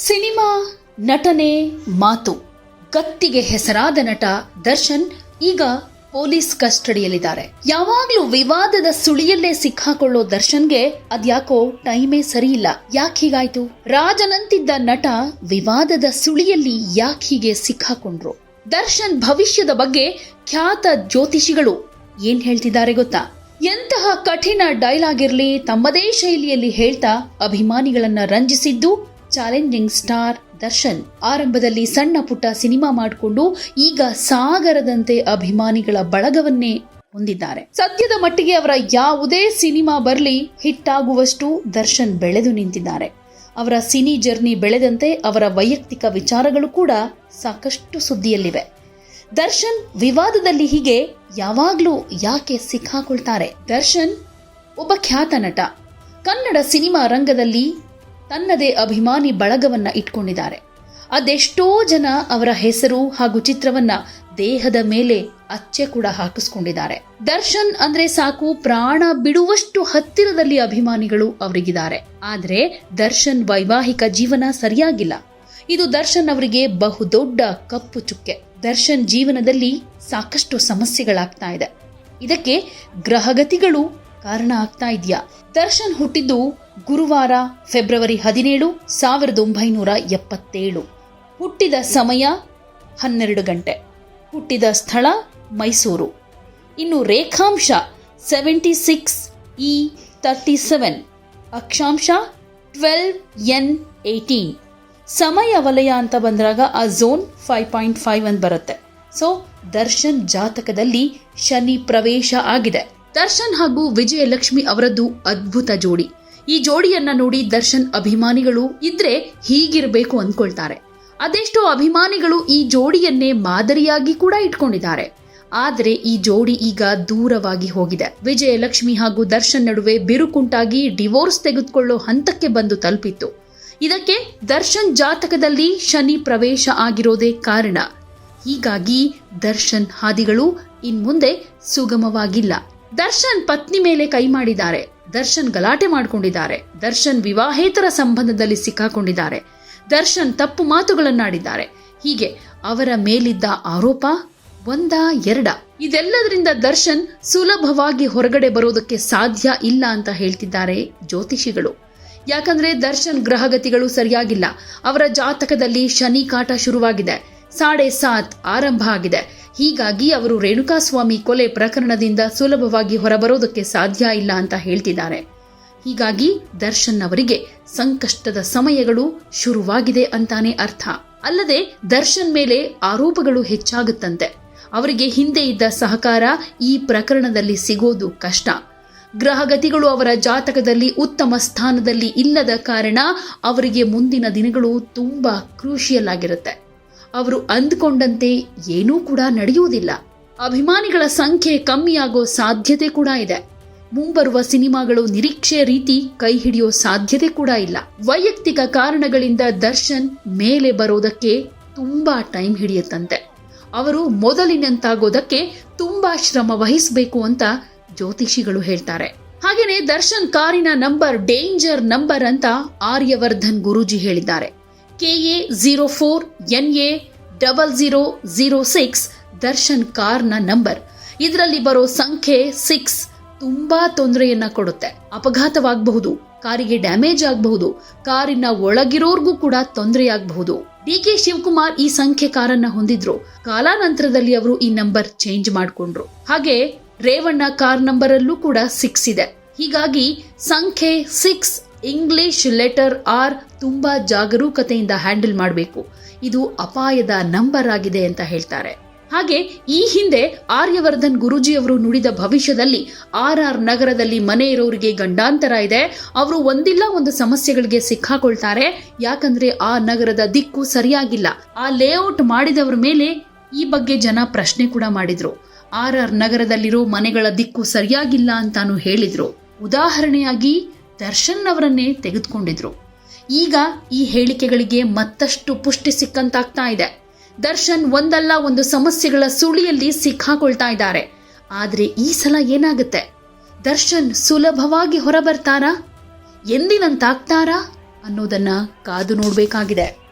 Cinema, ನಟನೆ, ಮಾತು, ಗತ್ತಿಗೆ ಹೆಸರಾದ ನಟ ದರ್ಶನ್ ಈಗ ಪೊಲೀಸ್ ಕಸ್ಟಡಿಯಲ್ಲಿದ್ದಾರೆ. ಯಾವಾಗ್ಲೂ ವಿವಾದದ ಸುಳಿಯಲ್ಲೇ ಸಿಕ್ಕಾಕೊಳ್ಳೋ ದರ್ಶನ್ಗೆ ಅದ್ಯಾಕೋ ಟೈಮೇ ಸರಿಯಿಲ್ಲ. ಯಾಕೆ ಹೀಗಾಯ್ತು? ರಾಜನಂತಿದ್ದ ನಟ ವಿವಾದದ ಸುಳಿಯಲ್ಲಿ ಯಾಕೆ ಹೀಗೆ ಸಿಕ್ಕಾಕೊಂಡ್ರು? ದರ್ಶನ್ ಭವಿಷ್ಯದ ಬಗ್ಗೆ ಖ್ಯಾತ ಜ್ಯೋತಿಷಿಗಳು ಏನ್ ಹೇಳ್ತಿದ್ದಾರೆ ಗೊತ್ತಾ? ಎಂತಹ ಕಠಿಣ ಡೈಲಾಗ್ ಇರ್ಲಿ ತಮ್ಮದೇ ಶೈಲಿಯಲ್ಲಿ ಹೇಳ್ತಾ ಅಭಿಮಾನಿಗಳನ್ನ ರಂಜಿಸಿದ್ದು ಚಾಲೆಂಜಿಂಗ್ ಸ್ಟಾರ್ ದರ್ಶನ್. ಆರಂಭದಲ್ಲಿ ಸಣ್ಣ ಪುಟ್ಟ ಸಿನಿಮಾ ಮಾಡಿಕೊಂಡು ಈಗ ಸಾಗರದಂತೆ ಅಭಿಮಾನಿಗಳ ಬಳಗವನ್ನೇ ಹೊಂದಿದ್ದಾರೆ. ಸದ್ಯದ ಮಟ್ಟಿಗೆ ಅವರ ಯಾವುದೇ ಸಿನಿಮಾ ಬರಲಿ ಹಿಟ್ ಆಗುವಷ್ಟು ದರ್ಶನ್ ಬೆಳೆದು ನಿಂತಿದ್ದಾರೆ. ಅವರ ಸಿನಿ ಜರ್ನಿ ಬೆಳೆದಂತೆ ಅವರ ವೈಯಕ್ತಿಕ ವಿಚಾರಗಳು ಕೂಡ ಸಾಕಷ್ಟು ಸುದ್ದಿಯಲ್ಲಿವೆ. ದರ್ಶನ್ ವಿವಾದದಲ್ಲಿ ಹೀಗೆ ಯಾವಾಗ್ಲೂ ಯಾಕೆ ಸಿಕ್ಕಾಕೊಳ್ತಾರೆ? ದರ್ಶನ್ ಒಬ್ಬ ಖ್ಯಾತ ನಟ. ಕನ್ನಡ ಸಿನಿಮಾ ರಂಗದಲ್ಲಿ ತನ್ನದೇ ಅಭಿಮಾನಿ ಬಳಗವನ್ನ ಇಟ್ಕೊಂಡಿದ್ದಾರೆ. ಅದೆಷ್ಟೋ ಜನ ಅವರ ಹೆಸರು ಹಾಗೂ ಚಿತ್ರವನ್ನ ದೇಹದ ಮೇಲೆ ಅಚ್ಚೆ ಕೂಡ ಹಾಕಿಸ್ಕೊಂಡಿದ್ದಾರೆ. ದರ್ಶನ್ ಅಂದ್ರೆ ಸಾಕು ಪ್ರಾಣ ಬಿಡುವಷ್ಟು ಹತ್ತಿರದಲ್ಲಿ ಅಭಿಮಾನಿಗಳು ಅವರಿಗಿದ್ದಾರೆ. ಆದ್ರೆ ದರ್ಶನ್ ವೈವಾಹಿಕ ಜೀವನ ಸರಿಯಾಗಿಲ್ಲ. ಇದು ದರ್ಶನ್ ಅವರಿಗೆ ಬಹುದೊಡ್ಡ ಕಪ್ಪು ಚುಕ್ಕೆ. ದರ್ಶನ್ ಜೀವನದಲ್ಲಿ ಸಾಕಷ್ಟು ಸಮಸ್ಯೆಗಳಾಗ್ತಾ ಇದೆ. ಇದಕ್ಕೆ ಗ್ರಹಗತಿಗಳು ಕಾರಣ ಆಗ್ತಾ ಇದೆಯಾ? ದರ್ಶನ್ ಹುಟ್ಟಿದ್ದು ಗುರುವಾರ ಫೆಬ್ರವರಿ 17, 1977. ಹುಟ್ಟಿದ ಸಮಯ 12 ಗಂಟೆ. ಹುಟ್ಟಿದ ಸ್ಥಳ ಮೈಸೂರು. ಇನ್ನು ರೇಖಾಂಶ 76E37, ಅಕ್ಷಾಂಶ 12N18. ಸಮಯ ವಲಯ ಅಂತ ಬಂದಾಗ ಆ ಝೋನ್ 5.5 ಅಂತ ಬರುತ್ತೆ. ಸೊ ದರ್ಶನ್ ಜಾತಕದಲ್ಲಿ ಶನಿ ಪ್ರವೇಶ ಆಗಿದೆ. ದರ್ಶನ್ ಹಾಗೂ ವಿಜಯಲಕ್ಷ್ಮಿ ಅವರದ್ದು ಅದ್ಭುತ ಜೋಡಿ. ಈ ಜೋಡಿಯನ್ನ ನೋಡಿ ದರ್ಶನ್ ಅಭಿಮಾನಿಗಳು ಇದ್ರೆ ಹೀಗಿರಬೇಕು ಅಂದ್ಕೊಳ್ತಾರೆ. ಅದೆಷ್ಟೋ ಅಭಿಮಾನಿಗಳು ಈ ಜೋಡಿಯನ್ನೇ ಮಾದರಿಯಾಗಿ ಕೂಡ ಇಟ್ಕೊಂಡಿದ್ದಾರೆ. ಆದರೆ ಈ ಜೋಡಿ ಈಗ ದೂರವಾಗಿ ಹೋಗಿದೆ. ವಿಜಯಲಕ್ಷ್ಮಿ ಹಾಗೂ ದರ್ಶನ್ ನಡುವೆ ಬಿರುಕುಂಟಾಗಿ ಡಿವೋರ್ಸ್ ತೆಗೆದುಕೊಳ್ಳೋ ಹಂತಕ್ಕೆ ಬಂದು ತಲುಪಿತ್ತು. ಇದಕ್ಕೆ ದರ್ಶನ್ ಜಾತಕದಲ್ಲಿ ಶನಿ ಪ್ರವೇಶ ಆಗಿರೋದೇ ಕಾರಣ. ಹೀಗಾಗಿ ದರ್ಶನ್ ಹಾದಿಗಳು ಇನ್ಮುಂದೆ ಸುಗಮವಾಗಿಲ್ಲ. ದರ್ಶನ್ ಪತ್ನಿ ಮೇಲೆ ಕೈ ಮಾಡಿದ್ದಾರೆ. ದರ್ಶನ್ ಗಲಾಟೆ ಮಾಡಿಕೊಂಡಿದ್ದಾರೆ. ದರ್ಶನ್ ವಿವಾಹೇತರ ಸಂಬಂಧದಲ್ಲಿ ಸಿಕ್ಕಾಕೊಂಡಿದ್ದಾರೆ. ದರ್ಶನ್ ತಪ್ಪು ಮಾತುಗಳನ್ನಾಡಿದ್ದಾರೆ. ಹೀಗೆ ಅವರ ಮೇಲಿದ್ದ ಆರೋಪ ಒಂದಾ ಎರಡ? ಇದೆಲ್ಲದರಿಂದ ದರ್ಶನ್ ಸುಲಭವಾಗಿ ಹೊರಗಡೆ ಬರೋದಕ್ಕೆ ಸಾಧ್ಯ ಇಲ್ಲ ಅಂತ ಹೇಳ್ತಿದ್ದಾರೆ ಜ್ಯೋತಿಷಿಗಳು. ಯಾಕಂದ್ರೆ ದರ್ಶನ್ ಗ್ರಹಗತಿಗಳು ಸರಿಯಾಗಿಲ್ಲ. ಅವರ ಜಾತಕದಲ್ಲಿ ಶನಿ ಕಾಟ ಶುರುವಾಗಿದೆ. 7.5 ಆರಂಭ ಆಗಿದೆ. ಹೀಗಾಗಿ ಅವರು ರೇಣುಕಾಸ್ವಾಮಿ ಕೊಲೆ ಪ್ರಕರಣದಿಂದ ಸುಲಭವಾಗಿ ಹೊರಬರೋದಕ್ಕೆ ಸಾಧ್ಯ ಇಲ್ಲ ಅಂತ ಹೇಳ್ತಿದ್ದಾರೆ. ಹೀಗಾಗಿ ದರ್ಶನ್ ಅವರಿಗೆ ಸಂಕಷ್ಟದ ಸಮಯಗಳು ಶುರುವಾಗಿದೆ ಅಂತಾನೆ ಅರ್ಥ. ಅಲ್ಲದೆ ದರ್ಶನ್ ಮೇಲೆ ಆರೋಪಗಳು ಹೆಚ್ಚಾಗುತ್ತಂತೆ. ಅವರಿಗೆ ಹಿಂದೆ ಇದ್ದ ಸಹಕಾರ ಈ ಪ್ರಕರಣದಲ್ಲಿ ಸಿಗೋದು ಕಷ್ಟ. ಗ್ರಹಗತಿಗಳು ಅವರ ಜಾತಕದಲ್ಲಿ ಉತ್ತಮ ಸ್ಥಾನದಲ್ಲಿ ಇಲ್ಲದ ಕಾರಣ ಅವರಿಗೆ ಮುಂದಿನ ದಿನಗಳು ತುಂಬಾ ಕ್ರೂಷಿಯಲ್ ಆಗಿರುತ್ತೆ. ಅವರು ಅಂದ್ಕೊಂಡಂತೆ ಏನೂ ಕೂಡ ನಡೆಯುವುದಿಲ್ಲ. ಅಭಿಮಾನಿಗಳ ಸಂಖ್ಯೆ ಕಮ್ಮಿಯಾಗೋ ಸಾಧ್ಯತೆ ಕೂಡ ಇದೆ. ಮುಂಬರುವ ಸಿನಿಮಾಗಳು ನಿರೀಕ್ಷೆ ರೀತಿ ಕೈ ಹಿಡಿಯೋ ಸಾಧ್ಯತೆ ಕೂಡ ಇಲ್ಲ. ವೈಯಕ್ತಿಕ ಕಾರಣಗಳಿಂದ ದರ್ಶನ್ ಮೇಲೆ ಬರೋದಕ್ಕೆ ತುಂಬಾ ಟೈಮ್ ಹಿಡಿಯುತ್ತಂತೆ. ಅವರು ಮೊದಲಿನಂತಾಗೋದಕ್ಕೆ ತುಂಬಾ ಶ್ರಮ ವಹಿಸಬೇಕು ಅಂತ ಜ್ಯೋತಿಷಿಗಳು ಹೇಳ್ತಾರೆ. ಹಾಗೇನೆ ದರ್ಶನ್ ಕಾರಿನ ನಂಬರ್ ಡೇಂಜರ್ ನಂಬರ್ ಅಂತ ಆರ್ಯವರ್ಧನ್ ಗುರೂಜಿ ಹೇಳಿದ್ದಾರೆ. KA 04 NA 0006 ದರ್ಶನ್ ಕಾರ್ನ ನಂಬರ್. ಇದರಲ್ಲಿ ಬರೋ ಸಂಖ್ಯೆ 6 ತುಂಬಾ ತೊಂದರೆಯನ್ನ ಕೊಡುತ್ತೆ. ಅಪಘಾತವಾಗಬಹುದು, ಕಾರಿಗೆ ಡ್ಯಾಮೇಜ್ ಆಗಬಹುದು, ಕಾರಿನ ಒಳಗಿರೋರ್ಗೂ ಕೂಡ ತೊಂದರೆಯಾಗಬಹುದು. DK ಶಿವಕುಮಾರ್ ಈ ಸಂಖ್ಯೆ ಕಾರನ್ನ ಹೊಂದಿದ್ರು. ಕಾಲಾನಂತರದಲ್ಲಿ ಅವರು ಈ ನಂಬರ್ ಚೇಂಜ್ ಮಾಡಿಕೊಂಡ್ರು. ಹಾಗೆ ರೇವಣ್ಣ ಕಾರ್ ನಂಬರ್ ಅಲ್ಲೂ ಕೂಡ 6 ಇದೆ. ಹೀಗಾಗಿ ಸಂಖ್ಯೆ 6 ಇಂಗ್ಲಿಷ್ ಲೆಟರ್ R ತುಂಬಾ ಜಾಗರೂಕತೆಯಿಂದ ಹ್ಯಾಂಡಲ್ ಮಾಡಬೇಕು. ಇದು ಅಪಾಯದ ನಂಬರ್ ಆಗಿದೆ ಅಂತ ಹೇಳ್ತಾರೆ. ಹಾಗೆ ಈ ಹಿಂದೆ ಆರ್ಯವರ್ಧನ್ ಗುರೂಜಿ ಅವರು ನುಡಿದ ಭವಿಷ್ಯದಲ್ಲಿ RR ನಗರದಲ್ಲಿ ಮನೆ ಇರೋರಿಗೆ ಗಂಡಾಂತರ ಇದೆ. ಅವರು ಒಂದಿಲ್ಲ ಒಂದು ಸಮಸ್ಯೆಗಳಿಗೆ ಸಿಕ್ಕಾಕೊಳ್ತಾರೆ. ಯಾಕಂದ್ರೆ ಆ ನಗರದ ದಿಕ್ಕು ಸರಿಯಾಗಿಲ್ಲ. ಆ ಲೇಔಟ್ ಮಾಡಿದವರ ಮೇಲೆ ಈ ಬಗ್ಗೆ ಜನ ಪ್ರಶ್ನೆ ಕೂಡ ಮಾಡಿದ್ರು. RR ನಗರದಲ್ಲಿರೋ ಮನೆಗಳ ದಿಕ್ಕು ಸರಿಯಾಗಿಲ್ಲ ಅಂತಾನು ಹೇಳಿದ್ರು. ಉದಾಹರಣೆಯಾಗಿ ದರ್ಶನ್ ಅವರನ್ನೇ ತೆಗೆದುಕೊಂಡಿದ್ರು. ಈಗ ಈ ಹೇಳಿಕೆಗಳಿಗೆ ಮತ್ತಷ್ಟು ಪುಷ್ಟಿ ಸಿಕ್ಕಂತಾಗ್ತಾ ಇದೆ. ದರ್ಶನ್ ಒಂದಲ್ಲ ಒಂದು ಸಮಸ್ಯೆಗಳ ಸುಳಿಯಲ್ಲಿ ಸಿಕ್ಕಾಕೊಳ್ತಾ ಇದ್ದಾರೆ. ಆದ್ರೆ ಈ ಸಲ ಏನಾಗುತ್ತೆ? ದರ್ಶನ್ ಸುಲಭವಾಗಿ ಹೊರಬರ್ತಾರಾ? ಎಂದಿನಂತಾಗ್ತಾರಾ ಅನ್ನೋದನ್ನ ಕಾದು ನೋಡಬೇಕಾಗಿದೆ.